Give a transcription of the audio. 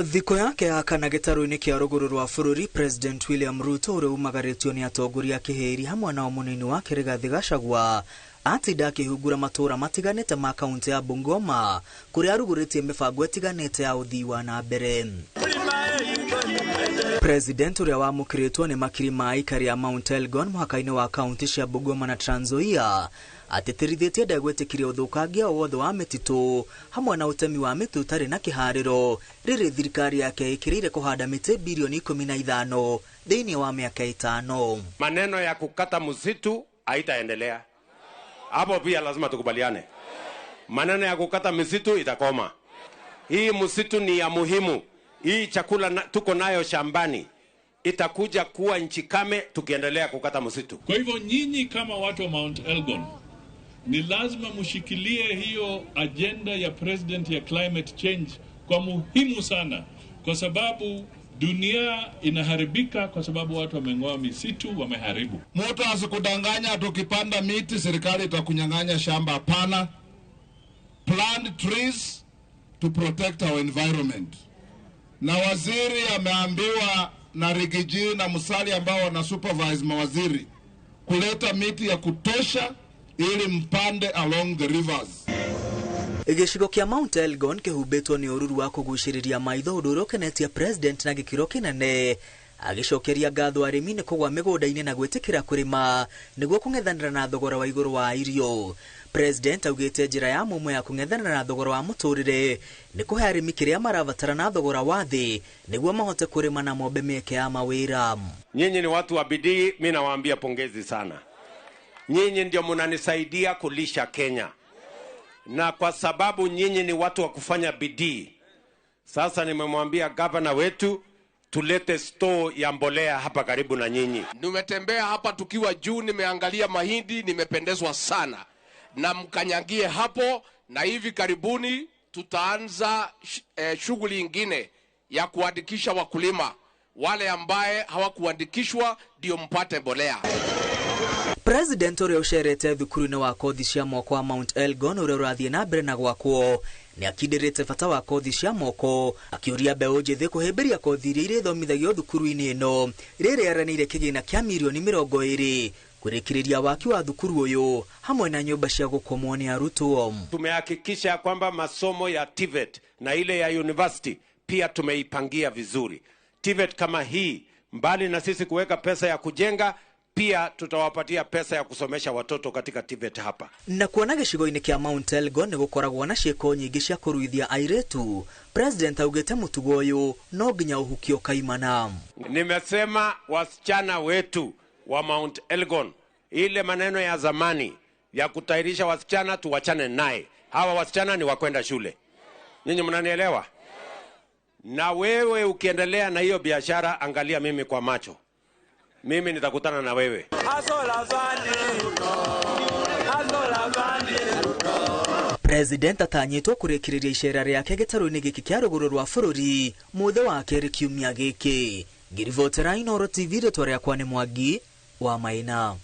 Thiko yake ya kana gĩtarũ-inĩ kĩa rũgũrũ rwa bũrũri, President William Ruto ũrĩa umagaritio nĩ atongoria a kĩhĩri hamwe na mũnini wake Rigathi Gachagua atinda akĩhungura matũũra matiganĩte ma kaunti ya Bungoma kũrĩa arugũrĩtie mĩbango ĩtiganĩte ya ũthii wa na mbere. President ũrĩa wamũkĩrĩtwo nĩ makiri ma aikari ya Mount Elgon mũhaka-inĩ wa kaunti cia Bungoma na Trans Nzoia atĩtĩrithĩtie ndegwĩtĩkĩria ũthũkangia wothe wa mĩtitũ hamwe na ũtemi wa mĩtĩ ũtarĩ na kĩharĩro rĩrĩ thirikari yake ĩkĩrĩire kũhanda mĩtĩ bilioni 15 thĩinĩ wa mĩaka 5. Maneno ya kukata msitu haitaendelea. Hapo pia lazima tukubaliane. Maneno ya kukata misitu itakoma. Hii msitu ni ya muhimu. Hii chakula tuko nayo shambani itakuja kuwa nchi kame tukiendelea kukata msitu. Kwa hivyo nyinyi kama watu wa Mount Elgon ni lazima mushikilie hiyo agenda ya president ya climate change kwa muhimu sana, kwa sababu dunia inaharibika kwa sababu watu wameng'oa misitu, wameharibu. Mtu asikudanganya tukipanda miti serikali itakunyang'anya shamba. Hapana. Plant trees to protect our environment. Na waziri ameambiwa na Rigiji na Musali ambao wana supervise mawaziri kuleta miti ya kutosha ili mpande along the rivers. Gĩcigo kĩa Mount Elgon kĩhumbĩtwo nĩ ũruru wa kũgucĩrĩria maitho ũndũ ũrĩa ũkenetie president na gĩkĩro kĩnene, agĩcokeria ngatho arĩmi nĩ kũgwa mĩgũnda-inĩ na gwĩtĩkĩra kũrĩma nĩguo kũng'ethanĩra na thogora wa igũrũ wa irio. President augĩte njĩra ya mũmwe ya kũng'ethanĩra na thogora wa mũtũrĩre nĩ kũhe arĩmi kĩrĩa marabatara na thogora wa thĩ nĩguo mahote kũrĩma na mombe mĩeke ya mawĩra. Nyinyi ni watu wa bidii, mimi nawaambia pongezi sana. Nyinyi ndio mnanisaidia kulisha Kenya. Na kwa sababu nyinyi ni watu wa kufanya bidii, sasa nimemwambia governor wetu tulete store ya mbolea hapa karibu na nyinyi. Nimetembea hapa tukiwa juu, nimeangalia mahindi, nimependezwa sana. Na mkanyangie hapo, na hivi karibuni tutaanza shughuli ingine ya kuandikisha wakulima. Wale ambaye hawakuandikishwa ndio mpate mbolea. President ũrĩa ũcerete thukuru-inĩ wa kothi cia moko wa Mount Elgon ũrĩa ũrathiĩ na mbere na gwakwo nĩ akindĩrĩte bata wa kothi cia moko, akĩũria mbeũ njĩthĩ kũhĩmbĩria kothi iria irĩthomithagio thukuru-inĩ ĩno rĩrĩa eranĩire kĩgĩna kĩa milioni 20 kũrĩkĩrĩria waki wa thukuru ũyũ hamwe na nyũmba cia gũkomwo nĩ arutwo. Tumehakikisha kwamba masomo ya TVET na ile ya university pia tumeipangia vizuri. TVET kama hii, mbali na sisi kuweka pesa ya kujenga, pia tutawapatia pesa ya kusomesha watoto katika TVET hapa. Na kuona gĩcigo-inĩ kĩa Mount Elgon nĩ gũkoragwo na ciĩko nyingĩ cia kũruithia airĩtu, President augĩte mũtugo ũyũ no nginya ũhukio kaimana. Nimesema wasichana wetu wa Mount Elgon, ile maneno ya zamani ya kutairisha wasichana tuwachane naye. Hawa wasichana ni wakwenda shule. Nyinyi mnanielewa? Na wewe ukiendelea na hiyo biashara, angalia mimi kwa macho. Mimi nitakutana na wewe. President atanyĩtwo kũrĩkĩrĩria icera rĩake gĩtarũ-inĩ gĩkĩ kĩa rũgũrũ rwa bũrũri mũthĩ wa kerĩ kiumia gĩkĩ. Ngirivotera Inooro TV, rĩtwa rĩakwa nĩ Mwangi wa Maina.